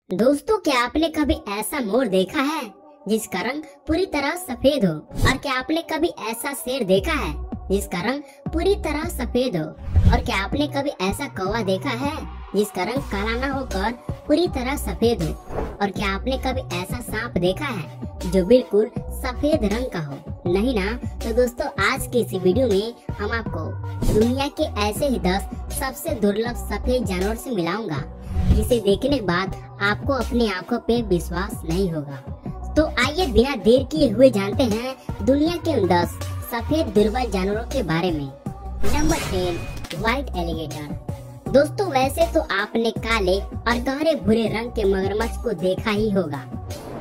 दोस्तों, क्या आपने कभी ऐसा मोर देखा है जिसका रंग पूरी तरह सफेद हो? और क्या आपने कभी ऐसा शेर देखा है जिसका रंग पूरी तरह सफेद हो? और क्या आपने कभी ऐसा कौवा देखा है जिसका रंग काला न होकर पूरी तरह सफेद हो? और क्या आपने कभी ऐसा सांप देखा है जो बिल्कुल सफेद रंग का हो? नहीं ना? तो दोस्तों, आज की इस वीडियो में हम आपको दुनिया के ऐसे ही 10 सबसे दुर्लभ सफेद जानवर से मिलाऊंगा जिसे देखने के बाद आपको अपनी आंखों पे विश्वास नहीं होगा। तो आइए बिना देर किए हुए जानते हैं दुनिया के उन 10 सफेद दुर्लभ जानवरों के बारे में। Number 10, white alligator. दोस्तों, वैसे तो आपने काले और गहरे भूरे रंग के मगरमच्छ को देखा ही होगा,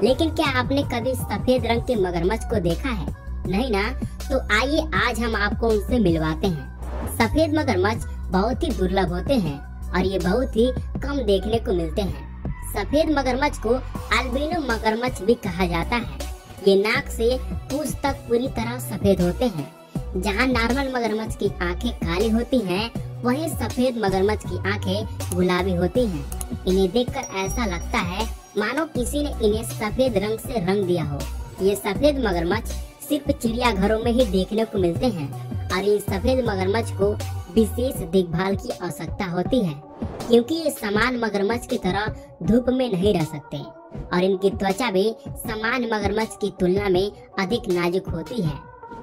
लेकिन क्या आपने कभी सफेद रंग के मगरमच्छ को देखा है? नहीं ना? तो आइए आज हम आपको उनसे मिलवाते हैं। सफेद मगरमच्छ बहुत ही दुर्लभ होते हैं और ये बहुत ही कम देखने को मिलते हैं। सफेद मगरमच्छ को अल्बिनो मगरमच्छ भी कहा जाता है। ये नाक से पूंछ तक पूरी तरह सफेद होते हैं। जहां नॉर्मल मगरमच्छ की आंखें काली होती हैं, वहीं सफेद मगरमच्छ की आंखें गुलाबी होती हैं। इन्हें देखकर ऐसा लगता है मानो किसी ने इन्हें सफेद रंग से रंग दिया हो। ये सफेद मगरमच्छ सिर्फ चिड़ियाघरों में ही देखने को मिलते हैं और इन सफेद मगरमच्छ को विशेष देखभाल की आवश्यकता होती है, क्योंकि ये समान मगरमच्छ की तरह धूप में नहीं रह सकते और इनकी त्वचा भी समान मगरमच्छ की तुलना में अधिक नाजुक होती है।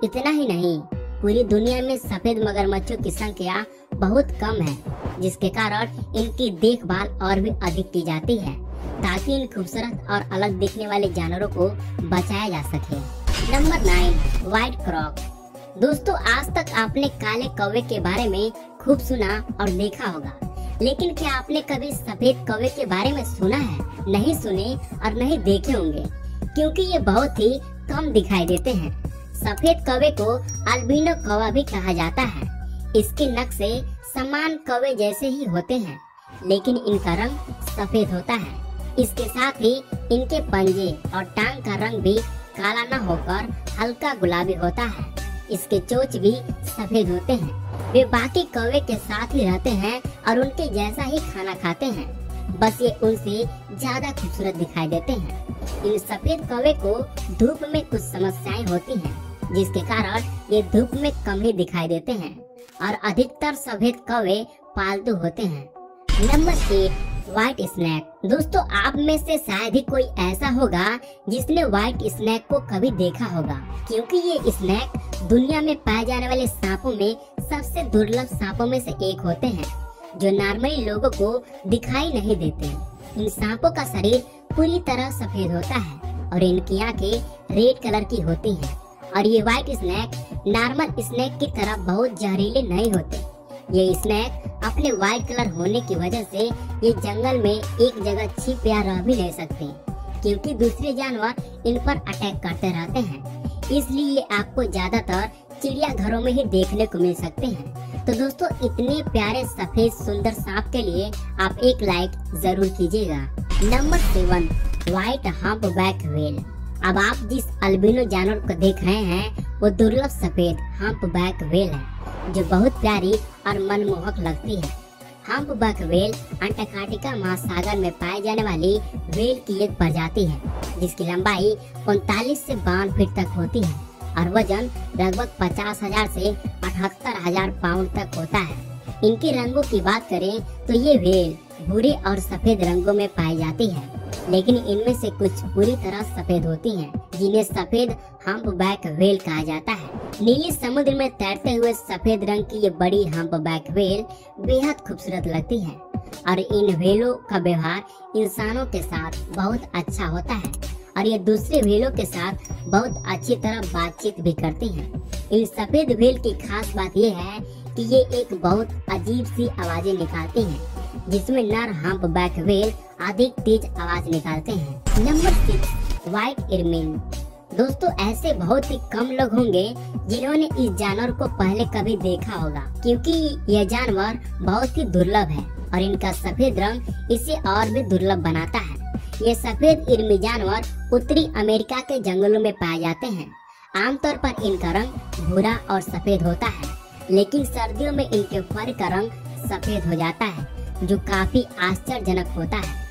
इतना ही नहीं, पूरी दुनिया में सफेद मगरमच्छों की संख्या बहुत कम है, जिसके कारण इनकी देखभाल और भी अधिक की जाती है ताकि इन खूबसूरत और अलग दिखने वाले जानवरों को बचाया जा सके। Number 9, white croc. दोस्तों, आज तक आपने काले कौवे के बारे में खूब सुना और देखा होगा, लेकिन क्या आपने कभी सफेद कौवे के बारे में सुना है? नहीं सुने और नहीं देखे होंगे, क्योंकि ये बहुत ही कम दिखाई देते हैं। सफेद कौवे को अल्बिनो कौवा भी कहा जाता है। इसके नख से समान कौवे जैसे ही होते हैं, लेकिन इनका रंग सफेद होता है। इसके साथ ही इनके पंजे और टांग का रंग भी काला न होकर हल्का गुलाबी होता है। इसके चोंच भी सफेद होते हैं। वे बाकी कौवे के साथ ही रहते हैं और उनके जैसा ही खाना खाते हैं, बस ये उनसे ज्यादा खूबसूरत दिखाई देते हैं। इन सफेद कौवे को धूप में कुछ समस्याएं होती हैं, जिसके कारण ये धूप में कम ही दिखाई देते हैं और अधिकतर सफेद कौवे पालतू होते हैं। Number 8, white snake. दोस्तों, आप में से शायद ही कोई ऐसा होगा जिसने व्हाइट स्नेक को कभी देखा होगा, क्योंकि ये स्नेक दुनिया में पाए जाने वाले सांपों में सबसे दुर्लभ सांपों में से एक होते हैं, जो नॉर्मली लोगों को दिखाई नहीं देते। इन सांपों का शरीर पूरी तरह सफेद होता है और इनकी आंखें रेड कलर की होती हैं। और ये व्हाइट स्नेक नॉर्मल स्नेक की तरह बहुत जहरीले नहीं होते। ये स्नेक अपने व्हाइट कलर होने की वजह से ये जंगल में एक जगह छिप या रह भी नहीं सकते, क्योंकि दूसरे जानवर इन पर अटैक करते रहते हैं। इसलिए ये आपको ज्यादातर चिड़ियाघरों में ही देखने को मिल सकते हैं। तो दोस्तों, इतने प्यारे सफेद सुंदर सांप के लिए आप एक लाइक जरूर कीजिएगा। Number 7, white humpback whale. अब आप जिस अल्बिनो जानवर को देख रहे हैं वो दुर्लभ सफेद हम्पबैक व्हेल है, जो बहुत प्यारी और मनमोहक लगती है। हम्पबैक व्हेल अंटार्कटिका महासागर में पाई जाने वाली व्हेल की एक प्रजाति है, जिसकी लंबाई 39 से 52 फीट तक होती है और वजन लगभग 50,000 से 78,000 पाउंड तक होता है। इनके रंगों की बात करें तो ये व्हेल भूरे और सफेद रंगों में पाई जाती है, लेकिन इनमें से कुछ पूरी तरह सफेद होती हैं, जिन्हें सफेद हम्पबैक व्हेल कहा जाता है। नीली समुद्र में तैरते हुए सफेद रंग की ये बड़ी हम्पबैक व्हेल बेहद खूबसूरत लगती है और इन व्हेलों का व्यवहार इंसानों के साथ बहुत अच्छा होता है और ये दूसरे व्हेलों के साथ बहुत अच्छी तरह बातचीत भी करती हैं। इन सफेद व्हेल की खास बात यह है कि ये एक बहुत अजीब सी आवाजें निकालती हैं, जिसमें नर हम्पबैक व्हेल अधिक तेज आवाज निकालते हैं। Number 6, white ermine. दोस्तों, ऐसे बहुत ही कम लोग होंगे जिन्होंने इस जानवर को पहले कभी देखा होगा, क्योंकि यह जानवर बहुत ही दुर्लभ है और इनका सफेद रंग इसे और भी दुर्लभ बनाता है। ये सफेद इरमी जानवर उत्तरी अमेरिका के जंगलों में पाए जाते हैं। आमतौर पर इनका रंग भूरा और सफेद होता है, लेकिन सर्दियों में इनके फर का रंग सफेद हो जाता है, जो काफी आश्चर्यजनक होता है।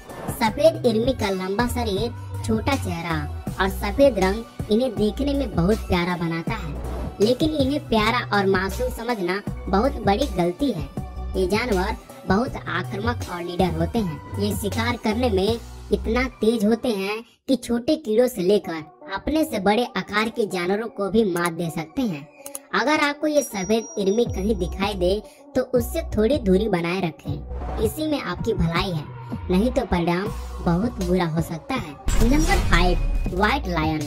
सफेद इरमी का लंबा शरीर, छोटा चेहरा और सफेद रंग इन्हें देखने में बहुत प्यारा बनाता है, लेकिन इन्हें प्यारा और मासूम समझना बहुत बड़ी गलती है। ये जानवर बहुत आक्रामक और निडर होते हैं। ये शिकार करने में इतना तेज होते हैं कि छोटे कीड़ों से लेकर अपने से बड़े आकार के जानवरों को भी मात दे सकते हैं। अगर आपको ये सफेद इरमी कहीं दिखाई दे तो उससे थोड़ी दूरी बनाए रखें, इसी में आपकी भलाई है, नहीं तो परिणाम बहुत बुरा हो सकता है। Number 5, white lion.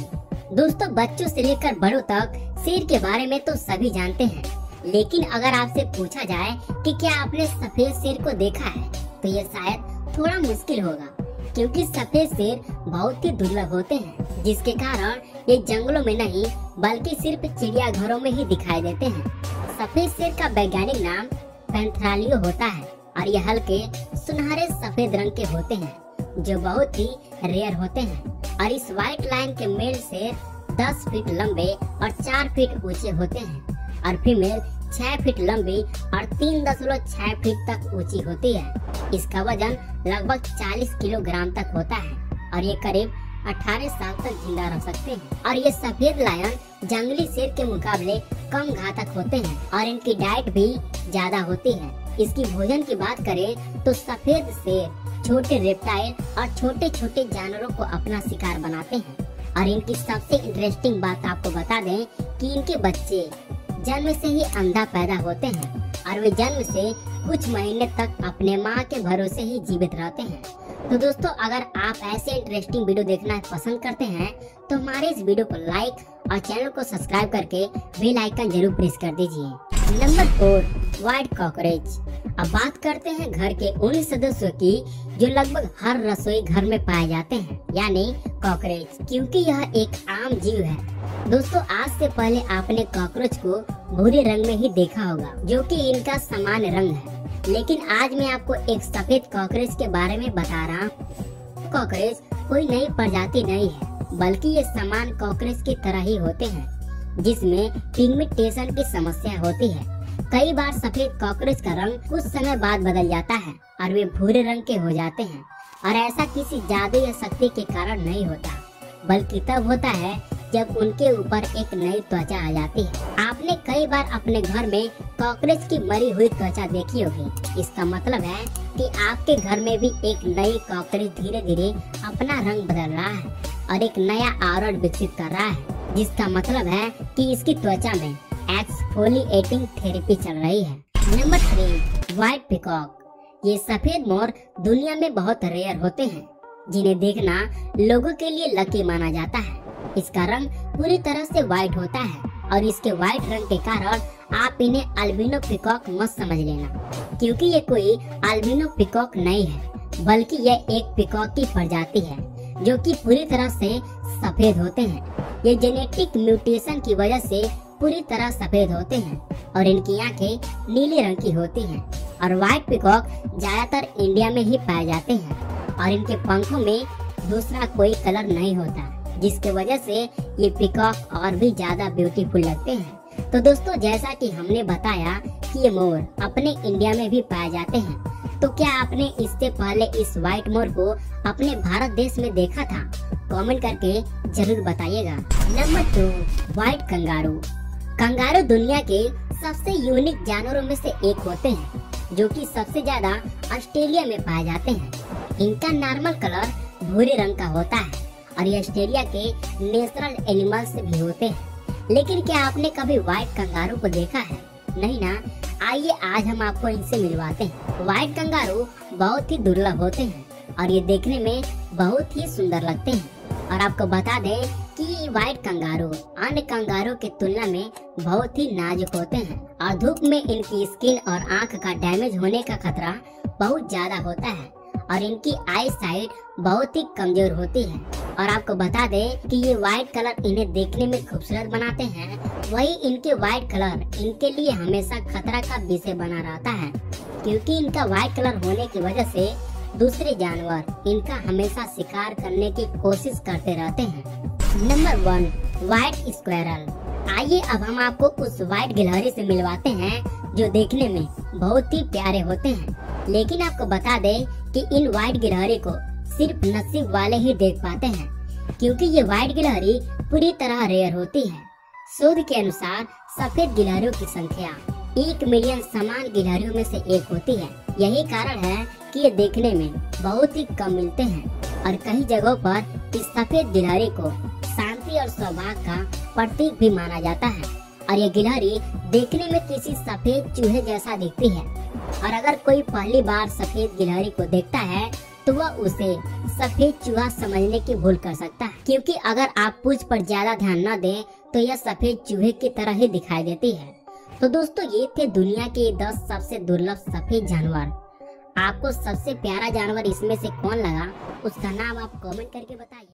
दोस्तों, बच्चों से लेकर बड़ों तक शेर के बारे में तो सभी जानते हैं, लेकिन अगर आपसे पूछा जाए कि क्या आपने सफेद शेर को देखा है, तो ये शायद थोड़ा मुश्किल होगा, क्योंकि सफेद शेर बहुत ही दुर्लभ होते हैं, जिसके कारण ये जंगलों में नहीं बल्कि सिर्फ चिड़ियाघरों में ही दिखाई देते हैं। सफेद शेर का वैज्ञानिक नाम पैंथेरालियो होता है और ये हल्के सुनहरे सफेद रंग के होते हैं, जो बहुत ही रेयर होते हैं। और इस व्हाइट लायन के मेल शेर 10 फीट लंबे और 4 फीट ऊंचे होते हैं और फीमेल 6 फीट लंबी और 3.6 फीट तक ऊंची होती है। इसका वजन लगभग 40 किलोग्राम तक होता है और ये करीब 18 साल तक जिंदा रह सकते हैं। और ये सफेद लायन जंगली शेर के मुकाबले कम घातक होते हैं और इनकी डाइट भी ज्यादा होती है। इसकी भोजन की बात करें तो सफेद शेर छोटे रेप्टाइल और छोटे छोटे जानवरों को अपना शिकार बनाते हैं। और इनकी सबसे इंटरेस्टिंग बात आपको बता दें कि इनके बच्चे जन्म से ही अंधा पैदा होते हैं और वे जन्म से कुछ महीने तक अपने माँ के भरोसे ही जीवित रहते हैं। तो दोस्तों, अगर आप ऐसे इंटरेस्टिंग वीडियो देखना पसंद करते हैं तो हमारे इस वीडियो को लाइक और चैनल को सब्सक्राइब करके बेल आइकन जरूर प्रेस कर दीजिए। Number 4, white cockroach. अब बात करते हैं घर के उन सदस्यों की जो लगभग हर रसोई घर में पाए जाते हैं, यानी कॉकरोच, क्योंकि यह एक आम जीव है। दोस्तों, आज से पहले आपने कॉकरोच को भूरे रंग में ही देखा होगा, जो कि इनका सामान्य रंग है, लेकिन आज मैं आपको एक सफेद कॉकरोच के बारे में बता रहा हूँ। कॉकरोच कोई नई प्रजाति नहीं है, बल्कि ये समान कॉकरोच की तरह ही होते हैं, जिसमें पिगमेंटेशन की समस्या होती है। कई बार सफेद कॉकरोच का रंग कुछ समय बाद बदल जाता है और वे भूरे रंग के हो जाते हैं, और ऐसा किसी जादू या शक्ति के कारण नहीं होता, बल्कि तब होता है जब उनके ऊपर एक नई त्वचा आ जाती है। आपने कई बार अपने घर में कॉकरोच की मरी हुई त्वचा देखी होगी। इसका मतलब है कि आपके घर में भी एक नई कॉकरोच धीरे धीरे अपना रंग बदल रहा है और एक नया आवरण विकसित कर रहा है, जिसका मतलब है कि इसकी त्वचा में एक्सफोलिएटिंग थेरेपी चल रही है। Number 3, white peacock. ये सफेद मोर दुनिया में बहुत रेयर होते हैं, जिन्हें देखना लोगों के लिए लकी माना जाता है। इसका रंग पूरी तरह से व्हाइट होता है और इसके व्हाइट रंग के कारण आप इन्हें अल्बिनो पीकॉक मत समझ लेना, क्योंकि ये कोई अल्बिनो पीकॉक नहीं है, बल्कि यह एक पीकॉक की प्रजाति है जो कि पूरी तरह से सफेद होते हैं। ये जेनेटिक म्यूटेशन की वजह से पूरी तरह सफेद होते हैं और इनकी आंखें नीले रंग की होती हैं। और व्हाइट पीकॉक ज्यादातर इंडिया में ही पाए जाते हैं और इनके पंखों में दूसरा कोई कलर नहीं होता, जिसके वजह से ये पीकॉक और भी ज्यादा ब्यूटीफुल लगते हैं। तो दोस्तों, जैसा कि हमने बताया कि ये मोर अपने इंडिया में भी पाए जाते हैं, तो क्या आपने इससे पहले इस व्हाइट मोर को अपने भारत देश में देखा था? कमेंट करके जरूर बताइएगा। Number 2, white kangaroo. कंगारू दुनिया के सबसे यूनिक जानवरों में से एक होते हैं, जो कि सबसे ज्यादा ऑस्ट्रेलिया में पाए जाते हैं। इनका नॉर्मल कलर भूरे रंग का होता है और ये ऑस्ट्रेलिया के नेचुरल एनिमल्स भी होते हैं। लेकिन क्या आपने कभी व्हाइट कंगारू को देखा है? नहीं ना? आइए आज हम आपको इनसे मिलवाते हैं। व्हाइट कंगारू बहुत ही दुर्लभ होते हैं और ये देखने में बहुत ही सुंदर लगते हैं। और आपको बता दें कि व्हाइट कंगारू अन्य कंगारू की तुलना में बहुत ही नाजुक होते हैं और धूप में इनकी स्किन और आंख का डैमेज होने का खतरा बहुत ज्यादा होता है और इनकी आई साइट बहुत ही कमजोर होती है। और आपको बता दें कि ये व्हाइट कलर इन्हें देखने में खूबसूरत बनाते हैं, वही इनके व्हाइट कलर इनके लिए हमेशा खतरा का विषय बना रहता है, क्योंकि इनका व्हाइट कलर होने की वजह से दूसरे जानवर इनका हमेशा शिकार करने की कोशिश करते रहते हैं। Number 1, white squirrel. आइए अब हम आपको उस व्हाइट गिलहरी से मिलवाते हैं जो देखने में बहुत ही प्यारे होते हैं। लेकिन आपको बता दें कि इन व्हाइट गिलहरी को सिर्फ नसीब वाले ही देख पाते हैं, क्योंकि ये व्हाइट गिलहरी पूरी तरह रेयर होती है। शोध के अनुसार सफेद गिलहरियों की संख्या 1 मिलियन समान गिलहरियों में से एक होती है। यही कारण है कि ये देखने में बहुत ही कम मिलते हैं और कई जगहों पर इस सफेद गिलहरी को शांति और सौभाग्य का प्रतीक भी माना जाता है। और ये गिलहरी देखने में किसी सफेद चूहे जैसा दिखती है, और अगर कोई पहली बार सफेद गिलहरी को देखता है तो वह उसे सफेद चूहा समझने की भूल कर सकता है, क्योंकि अगर आप पूंछ पर ज्यादा ध्यान न दें तो यह सफेद चूहे की तरह ही दिखाई देती है। तो दोस्तों, ये थे दुनिया के 10 सबसे दुर्लभ सफेद जानवर। आपको सबसे प्यारा जानवर इसमें से कौन लगा, उसका नाम आप कमेंट करके बताइए।